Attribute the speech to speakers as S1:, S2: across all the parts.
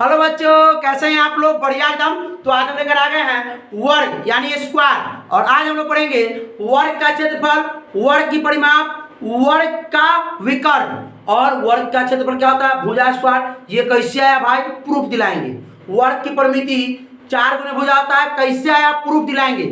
S1: Hello बच्चों, कैसे हैं आप लोग? बढ़िया एकदम। तो आज हम लेकर आ गए हैं वर्ग यानी स्क्वायर, और आज हम लोग पढ़ेंगे वर्ग का क्षेत्रफल, वर्ग की परिमाप, वर्ग का विकर्ण। और वर्ग का क्षेत्रफल क्या होता है? भुजा स्क्वायर। ये कैसे आया भाई? प्रूफ दिलाएंगे। वर्ग की परिमिति 4 गुना भुजा होता है, कैसे आया? प्रूफ दिलाएंगे।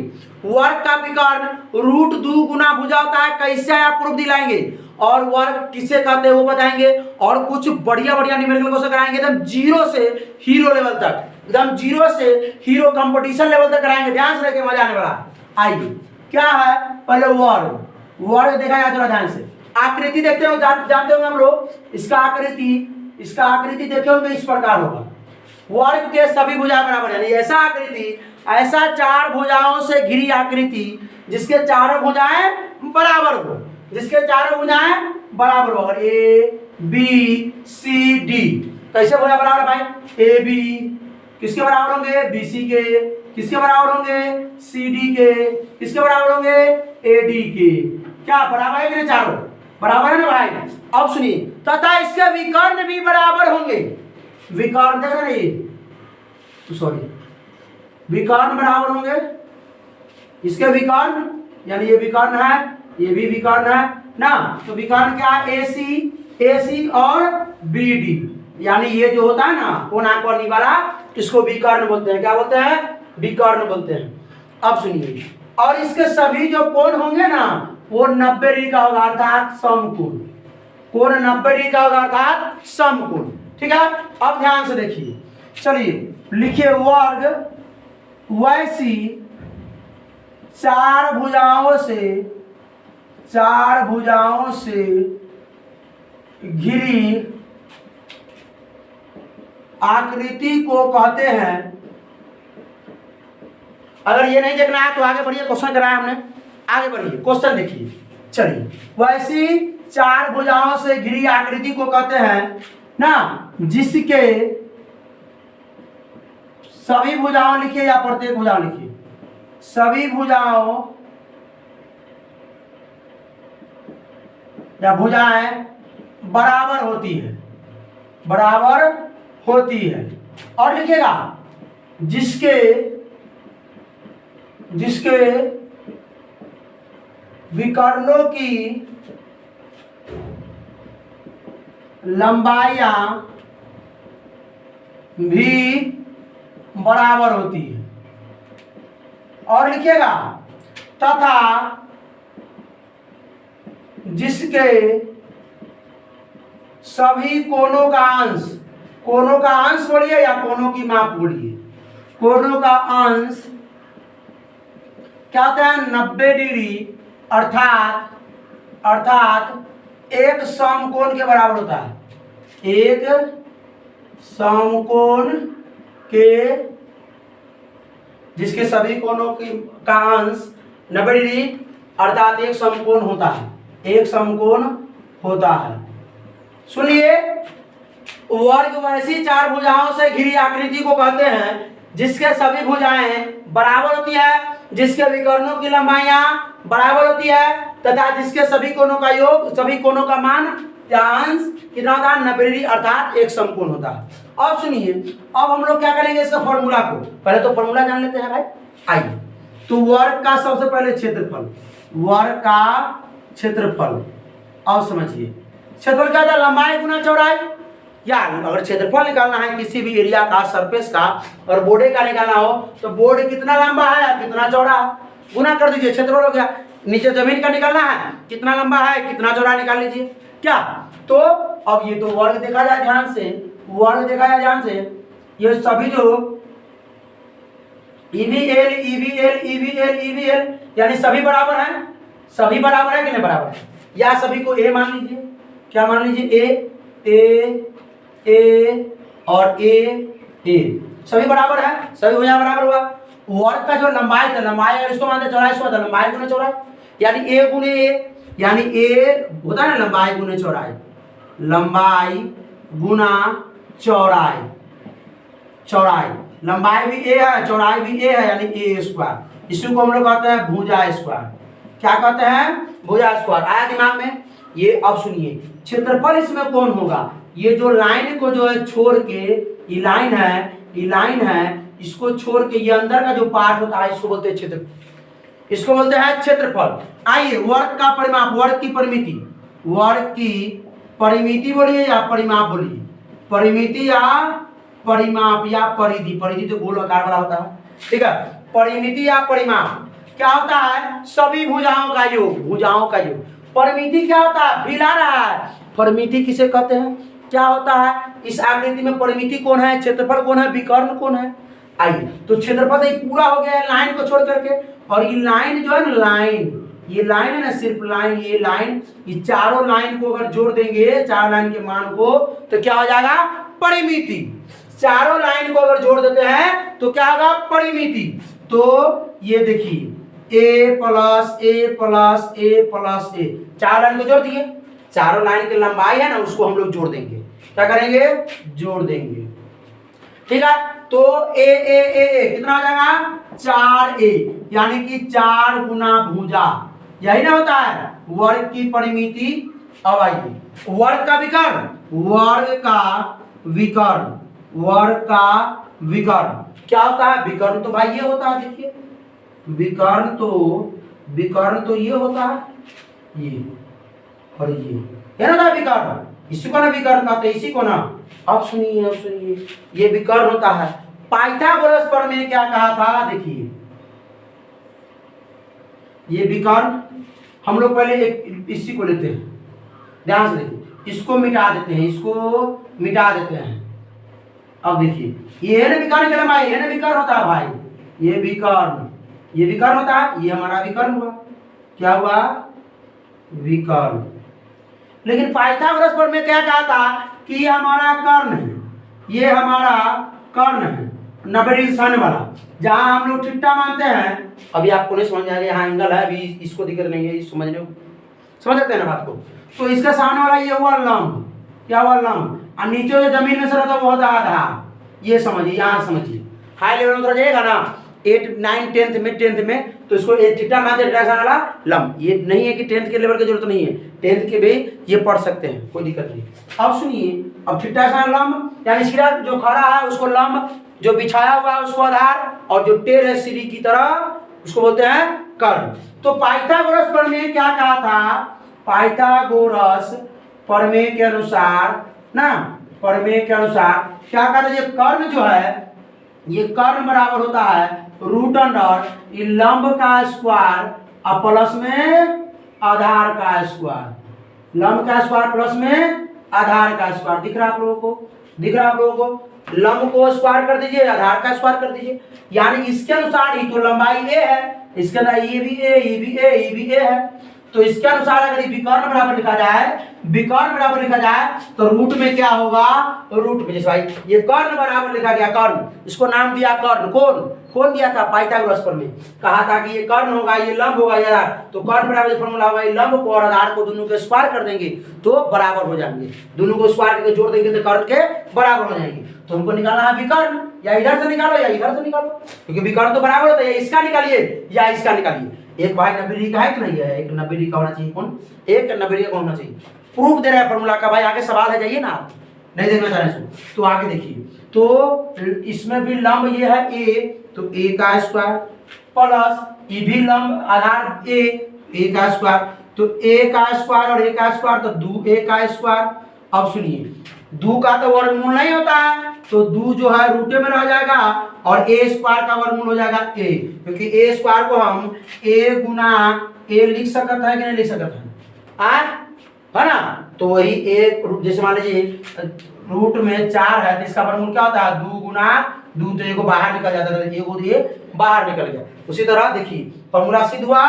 S1: वर्ग का विकर्ण √2 गुना भुजा होता है, कैसे आया? प्रूफ दिलाएंगे। और वर्ग किसे कहते हैं वो बताएंगे, और कुछ बढ़िया बढ़िया न्यूमेरिकल क्वेश्चन कराएंगे एकदम जीरो से हीरो लेवल तक, एकदम जीरो से हीरो कंपटीशन लेवल तक कराएंगे। ध्यान से रखिए, मजा आने वाला। आइए, क्या है? पहले वर्ग। वर्ग देखा जाए थोड़ा ध्यान से। आकृति देखते हो, जानते होंगे हम लोग। इसका आकृति देखे होंगे, इस प्रकार होगा। वर्ग के सभी भुजा बराबर, यानी ऐसा आकृति, ऐसा 4 भुजाओं से घिरी आकृति जिसके चारों भुजाएं बराबर हो, जिसके चारों भुजाएं बराबर हो। ए बी सी डी कैसे भुजा बराबर भाई? ए बी किसके बराबर होंगे? बी सी के। किसके बराबर होंगे? सी डी के। किसके बराबर होंगे? ए डी के। क्या बराबर है कि नहीं? चारों बराबर है ना भाई? अब सुनिए, तथा इसके विकर्ण भी बराबर होंगे। विकर्ण देख रहे हैं, सॉरी, विकर्ण बराबर होंगे। इसके विकर्ण, यानी ये विकर्ण है, ये भी विकर्ण है ना। तो विकर्ण क्या है? ए सी और बी डी, यानी ये जो होता है ना कोणांक वाली वाला, इसको विकर्ण बोलते हैं। क्या बोलते हैं? विकर्ण बोलते हैं। अब सुनिए, और इसके सभी जो कोण होंगे ना, वो 90 डिग्री का होगा, अर्थात समकोण। कोण 90 डिग्री का होगा, अर्थात समकोण। ठीक है, अब ध्यान से देखिए। चलिए लिखिए, वर्ग वैसी 4 भुजाओं से घिरी आकृति को कहते हैं। अगर ये नहीं देखना है तो आगे बढ़िए, क्वेश्चन कराया हमने, आगे बढ़िए, क्वेश्चन देखिए। चलिए, वैसी 4 भुजाओं से घिरी आकृति को कहते हैं ना, जिसके सभी भुजाओं लिखिए या प्रत्येक भुजाओं लिखिए, सभी भुजाओं या भुजाएं बराबर होती है, बराबर होती है। और लिखिएगा, जिसके विकर्णों की लंबाइयां भी बराबर होती है। और लिखिएगा, तथा जिसके सभी कोणों का अंश बोलिए या कोणों की माप बोलिए, कोणों का अंश क्या होता है? 90 डिग्री, अर्थात एक समकोण के बराबर होता है। एक समकोण के जिसके सभी कोणों का अंश 90 डिग्री अर्थात एक समकोण होता है, एक समकोण होता है। सुनिए, वर्ग वैसी 4 भुजाओं से घिरी आकृति को कहते हैं जिसके सभी भुजाएं बराबर होती है, जिसके विकर्णों की लंबाइयां बराबर होती है, तथा जिसके सभी कोणों का योग, सभी कोणों का मान या अंश कितना होता है? 90 डिग्री अर्थात एक समकोण होता है। अब सुनिए, अब हम लोग क्या करेंगे? इसका फॉर्मूला को, पहले तो फॉर्मूला जान लेते हैं भाई। आइए, तो वर्ग का सबसे पहले क्षेत्रफल, वर्ग का क्षेत्रफल। अब समझिए, क्षेत्रफल क्या होता है? लंबाई गुना चौड़ाई। या अगर क्षेत्रफल निकालना है किसी भी एरिया का, सरफेस का, और बोर्ड का निकालना हो, तो बोर्ड कितना लंबा है या कितना चौड़ा है, गुना कर दीजिए, क्षेत्रफल हो गया। नीचे जमीन का निकालना है, कितना लंबा है कितना चौड़ा निकाल लीजिए। क्या? तो अब ये तो वर्ग देखा जाए ध्यान से, वर्ग देखा जाए ध्यान से, ये सभी जो EBL यानी सभी बराबर हैं। सभी बराबर है कि नहीं बराबर है? या सभी को ए मान लीजिए। क्या मान लीजिए? ए और ए सभी बराबर है, सभी भुजा बराबर हुआ। वर्ग का जो लंबाई था, लंबाई अगर इसको मानते चौड़ाई इसको, लंबाई गुने चौड़ाई, यानी ए गुने ए, यानी ए होता है ना लंबाई गुने चौड़ाई, लंबाई गुना चौड़ाई। चौड़ाई, लंबाई भी ए है, चौड़ाई भी ए है, यानी ए स्क्वायर। इसी को हम लोग कहते हैं भुजा स्क्वायर। क्या कहते हैं? भुजा स्क्वायर। आया दिमाग में? ये अब सुनिए, क्षेत्रफल इसमें कौन होगा? ये जो लाइन को जो है छोड़ के ये लाइन है, ये लाइन है, इसको छोड़ के ये अंदर का जो पार्ट होता है इसको बोलते हैं क्षेत्रफल, इसको बोलते हैं क्षेत्रफल। आइए वर्ग का परिमाप, वर्ग की परिमिति, वर्ग की परिमिति बोलिए या परिमाप बोलिए, परिमिति या परिमाप या परिधि, परिधि तो गोल आकार वाला होता है, ठीक है। परिमिति या परिमाप क्या होता है? सभी भुजाओं का योग, भुजाओं का योग। परिमिति क्या होता है? भिला रहा है, परिमिति किसे कहते हैं? क्या होता है इस आकृति में? परिमिति कौन है, क्षेत्रफल कौन है, विकर्ण कौन है? आइए तो क्षेत्रफल तो पूरा हो गया है लाइन को छोड़ करके, और ये लाइन जो है ना, लाइन, ये लाइन है ना, सिर्फ लाइन, ये लाइन, ये चारों लाइन को अगर जोड़ देंगे, चार लाइन के मान को, तो क्या हो जाएगा? परिमिति। चारों लाइन को अगर जोड़ देते हैं तो क्या होगा? परिमिति। तो ये देखिए a plus A plus A plus A, चार लाइन को जोड़ दिए, चारों लाइन की लंबाई है ना उसको हम लोग जोड़ देंगे, क्या करेंगे? जोड़ देंगे, ठीक है। तो ए कितना हो जाएगा? 4a, यानी कि 4 गुना भुजा, यही ना होता है वर्ग की परिमिति। अब आइए वर्ग का विकर्ण, वर्ग का विकर्ण, वर्ग का विकर्ण क्या होता है? विकर्ण तो भाई ये होता है, देखिए विकर्ण तो ये होता है, ये और ये ना था विकर्ण, इसी को ना विकर्ण कहते हैं, इसी को ना। अब सुनिए, अब सुनिए, ये विकर्ण होता है। पाइथागोरस प्रमेय क्या कहा था? देखिए ये विकर्ण, हम लोग पहले एक इसी को लेते हैं, ध्यान से देखिए, इसको मिटा देते हैं, इसको मिटा देते हैं। अब देखिए ये है ना विकर्ण की लंबाई, है ना विकर्ण होता है भाई, ये विकर्ण, ये विकर्ण होता है, ये हमारा विकर्ण हुआ, क्या हुआ? विकर्ण। लेकिन पाइथागोरस प्रमेय क्या कहा था कि ये हमारा कर्ण है, ये हमारा कर्ण है 90 डिग्री सामने वाला, जहां हम लोग थीटा मानते हैं। अभी आपको नहीं समझ आएगा, यहाँ एंगल है, अभी इसको दिक्कत नहीं है, समझने को समझ सकते हैं ना बात को। तो इसका सामने वाला ये हुआ लंब, क्या हुआ? लंब। और नीचे जो जमीन में से रहता है वो होता है आधार, ये समझिए, यहाँ समझिए, हाई लेवल में उतर जाएगा ना 8, 9, 10th में, 10th में, तो इसको थीटा मानते हैं, थीटा वाला लंब। ये नहीं है कि 10th के लेवल की जरूरत नहीं है, 10th के भी ये पढ़ सकते हैं, कोई दिक्कत नहीं। अब सुनिए, अब थीटा लंब यानी सिरा जो खड़ा है उसको लंब, जो बिछाया हुआ है उसको आधार, और जो टेल है सीढ़ी की तरह उसको बोलते हैं कर्ण। तो पाइथागोरस प्रमेय क्या कहा था? पाइथागोरस प्रमेय के अनुसार ना, प्रमेय के अनुसार क्या कहा था? ये कर्ण जो है, ये कर्ण बराबर होता है रूट अंडर ये लंब का स्क्वायर और प्लस में आधार का स्क्वायर, लंब का स्क्वायर प्लस में आधार का स्क्वायर। दिख रहा है आप लोगों को? दिख रहा है आप लोगों को? लंब को स्क्वायर कर दीजिए, आधार का स्क्वायर कर दीजिए, यानी इसके अनुसार ही तो लंबाई a है, इसके अंदर ये भी a, ये भी a, ये भी a है। तो इसके अनुसार अगर विकर्ण बराबर लिखा जाए, विकर्ण बराबर लिखा जाए तो रूट में क्या होगा? रूट में, जैसे भाई ये कर्ण बराबर लिखा गया, कर्ण, इसको नाम दिया कर्ण, कौन दिया था? पाइथागोरस प्रमेय। कहा था कि ये कर्ण होगा, ये लंब होगा यार, तो कर्ण बराबर फॉर्मूला होगा, ये लंब को और आधार को दोनों के स्क्वायर कर देंगे तो बराबर हो जाएंगे, दोनों को स्क्वायर करके जोड़ देंगे तो कर्ण के बराबर हो जाएंगे। तो हमको निकालना है विकर्ण, या इधर से निकालो या इधर से निकालो, क्योंकि विकर्ण तो बराबर होता है, इसका निकालिए या इसका निकालिए। एक भाई 90 डिग्री का है कि नहीं है? एक 90 डिग्री का होना चाहिए, कौन? एक 90 डिग्री का होना चाहिए। प्रूफ दे रहा है फॉर्मूला का भाई, आगे सवाल है, जाइए ना, आप नहीं देखना चाह रहे तो आगे देखिए। तो इसमें भी लंब ये है a, तो a का स्क्वायर प्लस ये भी लंब आधार a का स्क्वायर, तो a का स्क्वायर और a का स्क्वायर तो 2a का स्क्वायर। अब सुनिए, 2 का तो वर्गमूल नहीं होता है, तो 2 जो है रूटे में रह जाएगा और a स्क्वायर का वर्गमूल हो जाएगा a, क्योंकि a स्क्वायर को हम a गुना a लिख सकते हैं कि नहीं लिख सकते हैं? है ना? तो वही a, जैसे मान लीजिए रूट में 4 है तो इसका वर्गमूल क्या होता है? 2 गुना 2, तो एगो बाहर निकल जाता है, एगो ये बाहर निकल गया। उसी तरह देखिए फॉर्मूला सिद्ध हुआ,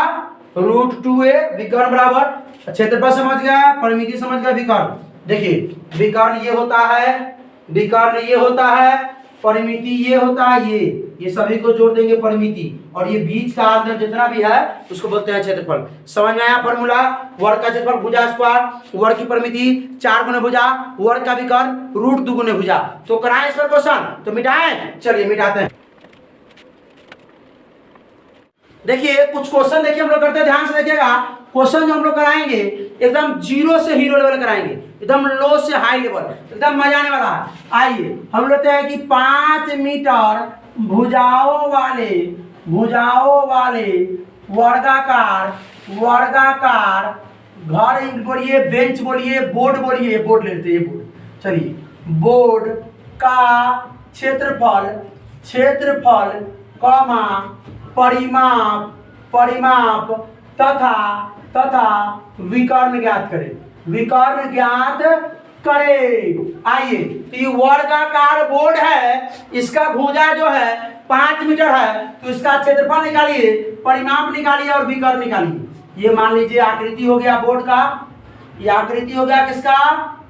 S1: रूट 2a विकर्ण बराबर क्षेत्रफल समझ गया, परिमिति समझ गया, विकर्ण। देखिए विकर्ण ये होता है, विकर्ण ये होता है, परिमिति ये होता है, ये सभी को जोड़ देंगे परिमिति, और ये बीच का अंदर जितना भी है उसको बोलते हैं क्षेत्रफल। समझ में आया फॉर्मूला? वर्ग का क्षेत्रफल भुजा स्क्वायर, वर्ग की परिमिति 4 गुने भुजा, वर्ग का विकर्ण रूट 2 गुने भुजा। तो कराएं इस पर क्वेश्चन, तो मिटाएं, चलिए मिटाते हैं। देखिए कुछ क्वेश्चन देखिए हम लोग करते हैं, ध्यान से देखिएगा। क्वेश्चन जो हम लोग कराएंगे एकदम जीरो से हीरो लेवल कराएंगे, एकदम लो से हाई लेवल, एकदम मजा आने वाला है। आइए हम लेते हैं कि 5 मीटर भुजाओं वाले वर्गाकार घर बोलिए, बेंच बोलिए, बोर्ड बोलिए, बोर्ड लेते हैं बोर्ड। चलिए, बोर्ड का क्षेत्रफल कमा परिमाप तथा विकर्ण ज्ञात करें। आइए, तो ये वर्गाकार बोर्ड है, इसका भुजा जो है 5 मीटर है, तो इसका क्षेत्रफल निकालिए, परिमाप निकालिए और विकर्ण निकालिए। ये मान लीजिए आकृति हो गया बोर्ड का, ये आकृति हो गया किसका?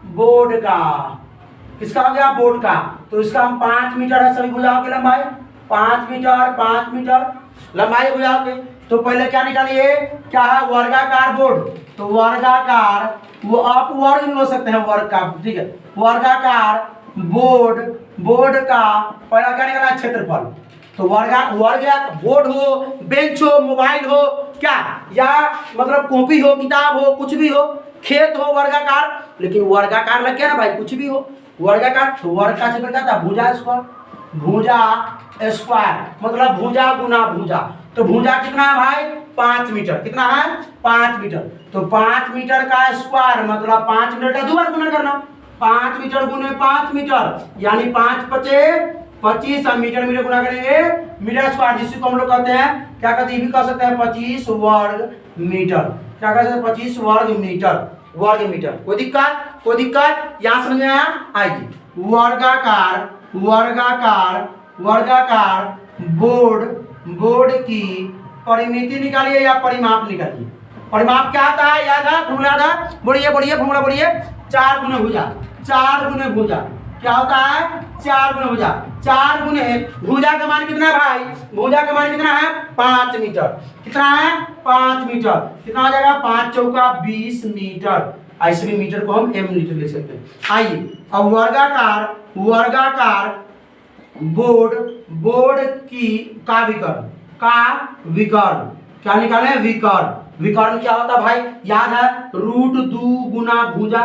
S1: बोर्ड का। किसका हो गया? बोर्ड का। तो इसका हम 5 मीटर है सभी भुजाओं की लंबाई, 5 मीटर लंबाई भुजाओं की। तो पहले क्या निकालिए? क्या है? वर्गाकार बोर्ड। तो वर्गाकार, वो आप वर्ग में हो सकते हैं वर्ग का, ठीक है। वर्गाकार बोर्ड का पहला क्या निकालना? क्षेत्रफल। तो वर्ग या बोर्ड हो, बेंच हो, मोबाइल हो, क्या या मतलब कॉपी हो, किताब हो, कुछ भी हो, खेत हो, वर्गाकार। लेकिन वर्गाकार लग गया ना भाई, कुछ भी हो वर्गाकार। तो वर्ग का क्षेत्रफल क्या था? भुजा स्क्वायर, मतलब भुजा गुना भुजा। तो भुजा कितना है भाई? 5 मीटर। कितना है? 5 मीटर। तो 5 मीटर का स्क्वायर मतलब 5 मीटर का 2 बार गुना करना, 5 मीटर गुने 5 मीटर, यानी 5 पचे 25। हम मीटर गुना करेंगे मीटर स्क्वायर, जिसको हम लोग कहते हैं, क्या कहते हैं? ये भी कह सकते हैं 25 वर्ग मीटर। क्या कह सकते हैं? 25 वर्ग मीटर। कोई दिक्कत? यहाँ समझ में आया? आइए, वर्गाकार बोर्ड की परिमिति निकालिए या परिमाप निकालिए। परिमाप क्या आता है? याद है? फॉर्मूला याद है? बोलिए फॉर्मूला बोलिए। 4 गुने भुजा। क्या होता है? 4 गुने भुजा। 4 गुने भुजा का मान कितना है भाई? भुजा का मान कितना है? 5 मीटर। कितना है? 5 मीटर। कितना हो जाएगा? 5 चौका 20 मीटर। ऐसे भी मीटर को हम एम मीटर ले सकते हैं। आइए, अब वर्गाकार बोर्ड का विकर्ण क्या निकाले? विकर्ण क्या होता है भाई? याद है? √2 गुना भुजा।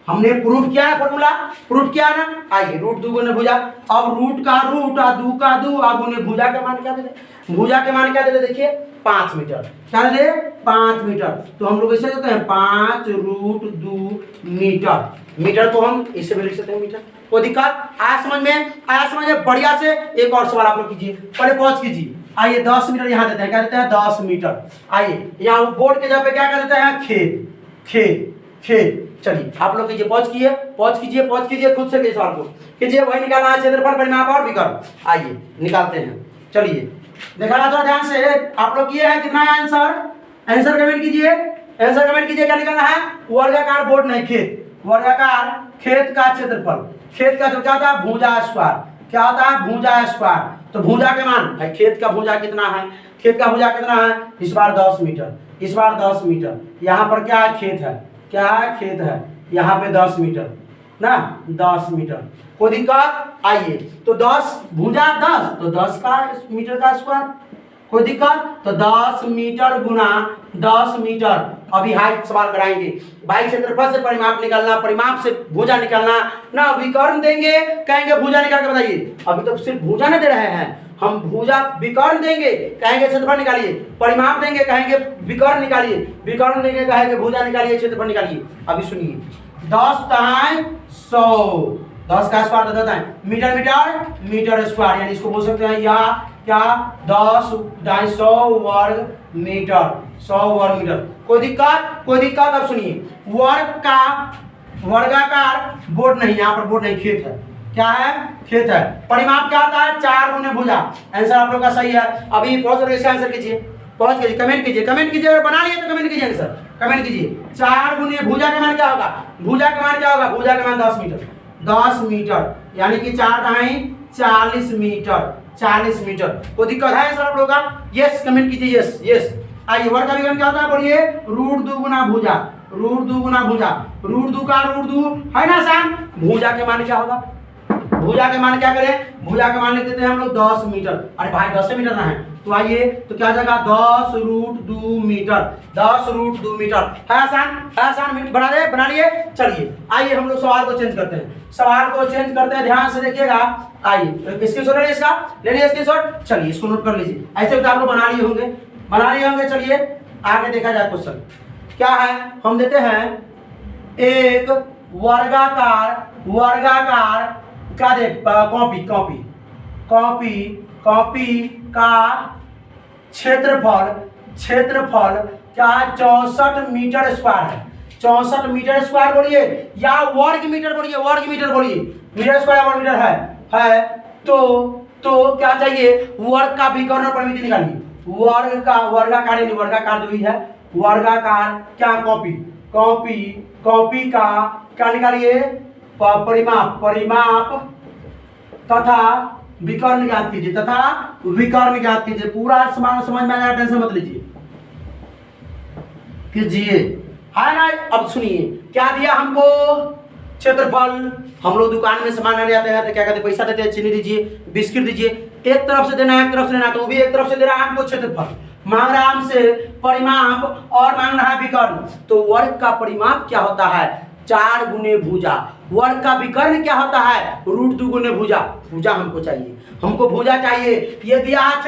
S1: हमने प्रूफ किया है, फॉर्मूला प्रूफ किया ना। आइए, √2 गुना भुजा। अब रूट का रूट और 2 का 2 और गुने भुजा के मान क्या देते? भुजा के मान क्या देते? देखिए 5 मीटर। क्या देते? 5 मीटर। तो हम लोग इसे देते हैं 5√2 मीटर। मीटर को हम इससे भी लिख सकते हैं मीटर। कोई दिक्कत? आया समझ में? बढ़िया से एक और सवाल आप लोग कीजिए, पहले पहुंच कीजिए। आइए, 10 मीटर यहाँ देते हैं। क्या देते हैं? 10 मीटर। आइए, यहाँ बोर्ड के जगह पे क्या कर देते हैं? खेत। चलिए, आप लोग कीजिए, पहुंच कीजिए, खुद से कीजिए सवाल को कीजिए। वही निकालना है, क्षेत्रफल, परिमाप और विकर्ण। आइए निकालते हैं। चलिए, देखा ना, थोड़ा ध्यान से आप लोग किए हैं। कितना है आंसर कमेंट कीजिए। क्या निकालना है? वर्गाकार बोर्ड नहीं, खेत। वर्गाकार खेत का क्षेत्रफल। खेत का क्या होता है? भुजा स्क्वायर। क्या होता है? भुजा स्क्वायर। तो भुजा के मान, खेत का भुजा कितना है? इस बार 10 मीटर। यहाँ पर क्या है? खेत है। यहाँ पे 10 मीटर ना, 10 मीटर। कोई दिक्कत? आइए, तो 10 भुजा 10, तो 10 का मीटर का स्क्वायर। कोई दिक्कत? तो 10 मीटर गुना 10 मीटर। अभी हाइट सवाल कराएंगे भाई, क्षेत्रफल से परिमाप निकालना, परिमाप से भुजा निकालना ना, विकर्ण देंगे, कहेंगे भुजा निकाल के बताइए। अभी तो सिर्फ भुजा नहीं दे रहे हैं हम, भुजा विकर्ण देंगे, कहेंगे क्षेत्रफल निकालिए। परिमाप देंगे, कहेंगे विकर्ण निकालिए। विकर्ण देंगे, कहेंगे भुजा निकालिए, क्षेत्रफल निकालिए। अभी सुनिए, 10 × 100, 10 का स्क्वायर देता है मीटर स्क्वायर, यानी इसको बोल सकते हैं या क्या? 10 × 100 वर्ग मीटर। कोई दिक्कत? अब सुनिए, वर्गाकार बोर्ड नहीं, यहाँ पर बोर्ड नहीं, खेत है। क्या है? खेत है। परिमाप क्या होता है? 4 गुने भुजा। आंसर आप लोग का सही है। अभी पहुंच इसका आंसर कीजिए, कमेंट कीजिए। अगर बना लिए तो कमेंट कीजिए आंसर, कमेंट कीजिए। 4 गुने भुजा का मान क्या होगा? भुजा का मान 10 मीटर। 10 मीटर यानी कि 4 × 40 मीटर। कोई दिक्कत है आंसर आप लोग का? यस, कमेंट कीजिए यस। आइए, वर्ग का विकर्ण क्या होता है? बोलिए √2 गुना भुजा। √2 का √2 है ना आसान। भुजा के मान क्या होगा? भुजा के मान क्या करें? भुजा के मान लिख देते हैं हम लोग 10 मीटर। अरे भाई 10 मीटर ना है, तो आइए तो क्या हो जाएगा 10√2 मीटर। 10√2 मीटर है आसान बना लिए। चलिए आइए हम लोग सवाल को चेंज करते हैं। सवाल को चेंज करते हैं, ध्यान से देखिएगा। आइए स्क्रीनशॉट ले इसका, ले लिया स्क्रीनशॉट। चलिए इसको नोट कर लीजिए। ऐसे तो आप लोग बना लिए होंगे। चलिए आगे देखा जाए क्वेश्चन क्या है। हम देते हैं एक वर्गाकार क्या दे कॉपी का क्षेत्रफल क्या 64 मीटर स्क्वायर है। 64 मीटर स्क्वायर बोलिए या वर्ग मीटर बोलिए। मीटर स्क्वायर वर्ग मीटर है तो क्या चाहिए, वर्ग का विकर्ण परिमिति निकालिए। वर्गाकार जो भी है, वर्गाकार क्या कॉपी का क्या निकालिए परिमाप तथा विकर्ण ज्ञात कीजिए। पूरा समान समझ में आएगा, टेंशन मत कीजिए है ना। अब सुनिए क्या दिया हमको, क्षेत्रफल। हम लोग दुकान में सामान लेने जाते हैं तो क्या कहते हैं, पैसा देते हैं, चीनी दीजिए, बिस्किट दीजिए। एक तरफ से देना है, एक तरफ से लेना, तो वो भी एक तरफ से दे रहा है हमको क्षेत्रफल, मांग रहा है हमसे परिमाप और मांग रहा है विकर्ण। तो वर्ग का परिमाप क्या होता है 4 गुने भुजा। वर्ग का विकर्ण क्या होता है √2 गुने भुजा। हमको भुजा चाहिए। ये दिया है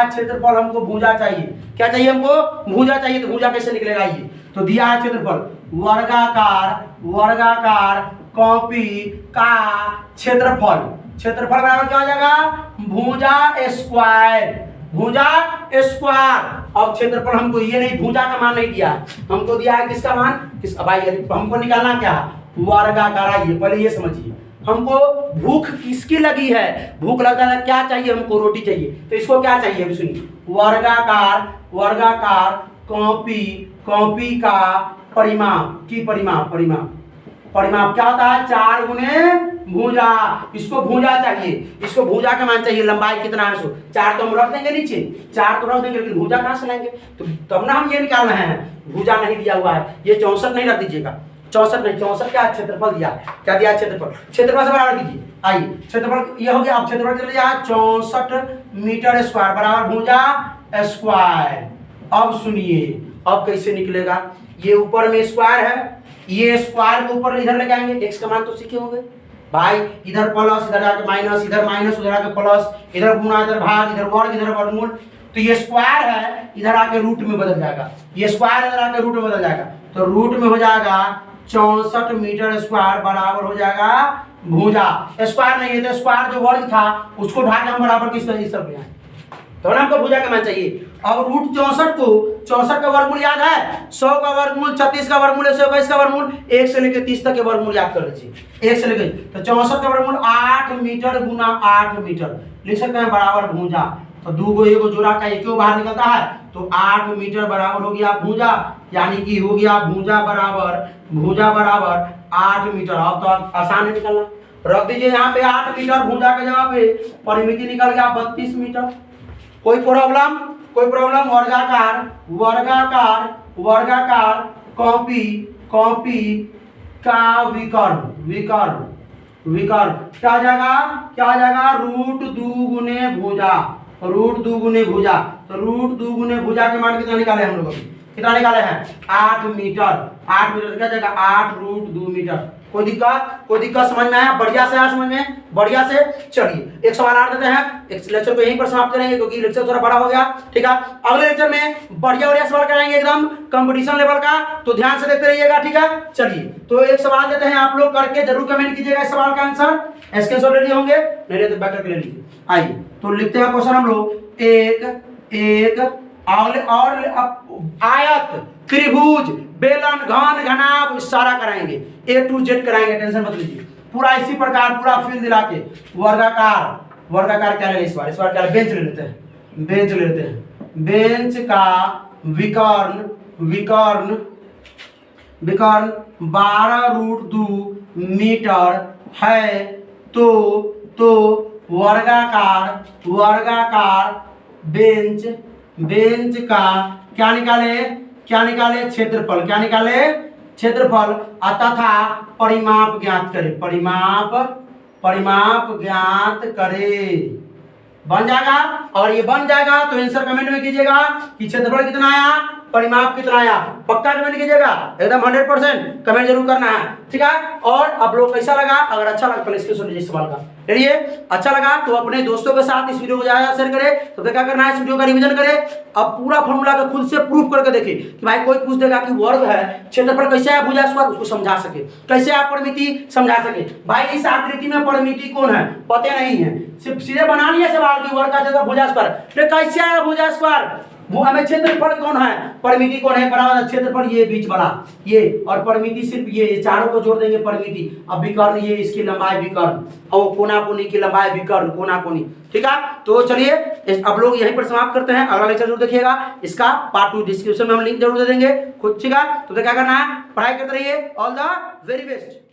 S1: क्षेत्रफल, हमको भुजा चाहिए। क्या चाहिए हमको, भुजा चाहिए। तो भुजा कैसे निकलेगा, ये तो दिया है क्षेत्रफल वर्गाकार कॉपी का क्षेत्रफल बराबर क्या हो जाएगा भुजा स्क्वायर। अब क्षेत्रफल हमको ये नहीं, भुजा का मान नहीं दिया, हमको दिया है किसका मान, भाई हमको निकालना क्या वर्गाकार। आइए पहले ये समझिए, हमको भूख किसकी लगी है, भूख लगता है, क्या चाहिए हमको, रोटी चाहिए। तो इसको क्या चाहिए अभी सुनिए, वर्गाकार कॉपी का परिमाप क्या होता है 4 गुने भुजा। इसको भुजा चाहिए, इसको भुजा का मान चाहिए। लंबाई कितना है 4 तो हम रख देंगे नीचे, 4 तो रख देंगे, लेकिन भुजा कहाँ से लाएंगे, तो तब ना हम ये निकाल रहे हैं। भुजा नहीं दिया हुआ है, ये 64 नहीं रख दीजिएगा, 64 क्या क्षेत्रफल दिया, क्या दिया क्षेत्रफल से बराबर कीजिए। आइए क्षेत्रफल ये हो गया। अब क्षेत्रफल कितना दिया 64 मीटर स्क्वायर बराबर भुजा स्क्वायर। अब सुनिए अब कैसे निकलेगा, ये ऊपर में स्क्वायर है, ये स्क्वायर को ऊपर इधर लेके आएंगे। x का मान तो सीखे होंगे भाई, इधर प्लस, इधर आके माइनस, इधर माइनस, उधर आके प्लस, इधर गुणा, इधर भाग, इधर वर्ग, इधर वर्गमूल। तो ये स्क्वायर है, इधर आके रूट में बदल जाएगा। ये स्क्वायर इधर आके रूट में बदल जाएगा, तो रूट में हो जाएगा 64 मीटर स्क्वायर बराबर हो जाएगा भुजा। स्क्वायर नहीं है तो स्क्वायर जो वर्ग था उसको ढाके हम बराबर किस तरह सब ले आए, तो ना हमको भुजा का मान चाहिए। अब रूट 64 का वर्गमूल याद है, 100 का वर्गमूल, 36 का वर्गमूल, 121 का वर्गमूल, 1 से लेकर 30 तक के वर्गमूल याद कर लीजिए। 1 से लेकर तो 64 का वर्गमूल 8 मीटर गुना 8 मीटर लिख सकते हैं बराबर भुजा। तो 2 को 1 जोड़ा का एक क्यों बाहर निकलता है, तो 8 मीटर बराबर हो गया भुजा, यानी कि हो गया भुजा बराबर 8 मीटर। अब तो आसान है निकलना, रख दीजिए यहाँ पे 8 मीटर, भुजा के जगह पे परिमिति निकल गया 32 मीटर। कोई प्रॉब्लम वर्गाकार कॉपी का विकर्ण क्या आ जाएगा √2 गुने भुजा। तो √2 गुने भुजा के मान कितना निकाले हम लोग, कितना निकाले हैं 8 मीटर। 8 मीटर क्या जाएगा 8√2 मीटर। कोई दिक्कत समझ में आया, बढ़िया से आया समझ में, बढ़िया से। चलिए एक सवाल और देते हैं, एक लेक्चर को यहीं पर समाप्त करेंगे क्योंकि लेक्चर थोड़ा बड़ा हो गया, ठीक है। अगले लेक्चर में बढ़िया सवाल कराएंगे एकदम कंपटीशन लेवल का, तो ध्यान से देखते रहिएगा, ठीक है। चलिए तो एक सवाल देते हैं, आप लोग करके जरूर कमेंट कीजिएगा इस सवाल का आंसर। स्क्रीनशॉट ले लिए होंगे, नहीं तो बैक करके ले लीजिए। आइए तो लिखते हैं क्वेश्चन हम लोग, एक आयत, त्रिभुज, बेलन, घन, घनाभ इशारा कराएंगे, A to Z कराएंगे, टेंशन मत लीजिए। पूरा इसी प्रकार पूरा फील दिला के वर्गाकार क्या ले, इस बार क्या ले, बेंच ले लेते हैं। बेंच का विकर्ण 12√2 मीटर है, तो वर्गाकार बेंच का क्या निकाले क्षेत्रफल तथा परिमाप ज्ञात करे। बन जाएगा। और ये बन जाएगा तो आंसर कमेंट में कीजिएगा कि क्षेत्रफल कितना आया, परिमाप कितना आया। पक्का कमेंट कीजिएगा, एकदम 100% कमेंट जरूर करना है, ठीक है। और आप लोग कैसा लगा, अगर अच्छा लगा पहले स्क्रीनशॉट लीजिए सवाल का। चलिए अच्छा लगा तो अपने दोस्तों के साथ इस वीडियो को ज्यादा शेयर करें। तो क्या करना है, इस वीडियो का रिवीजन करें, अब पूरा फॉर्मूला को खुद से प्रूफ करके देखिए कि भाई कोई पूछ देगा कि वर्ग है, क्षेत्रफल कैसे है, भुजा स्क्वायर, उसको समझा सके, कैसे आप परिमिति समझा सके। भाई इस आकृति में परिमिति कौन है पता नहीं है, सिर्फ सीधे बना लिया सवाल की वर्ग का क्षेत्रफल भुजा स्क्वायर, कैसे आया भुजा स्क्वायर, वो हमें क्षेत्रफल कौन है, परिमिति कौन है, बराबर क्षेत्रफल ये बीच वाला ये, और परिमिति सिर्फ ये चारों को जोड़ देंगे परिमिति। अब विकर्ण ये इसकी लंबाई विकर्ण, और कोना कोनी की लंबाई विकर्ण कोना कोनी, ठीक है। तो चलिए अब लोग यहीं पर समाप्त करते हैं, अगला लेक्चर जरूर देखिएगा, इसका पार्ट 2 डिस्क्रिप्शन में हम लिंक जरूर दे देंगे खुद, ठीक है। तो क्या करना है, पढ़ाई करते रहिए, ऑल द वेरी बेस्ट।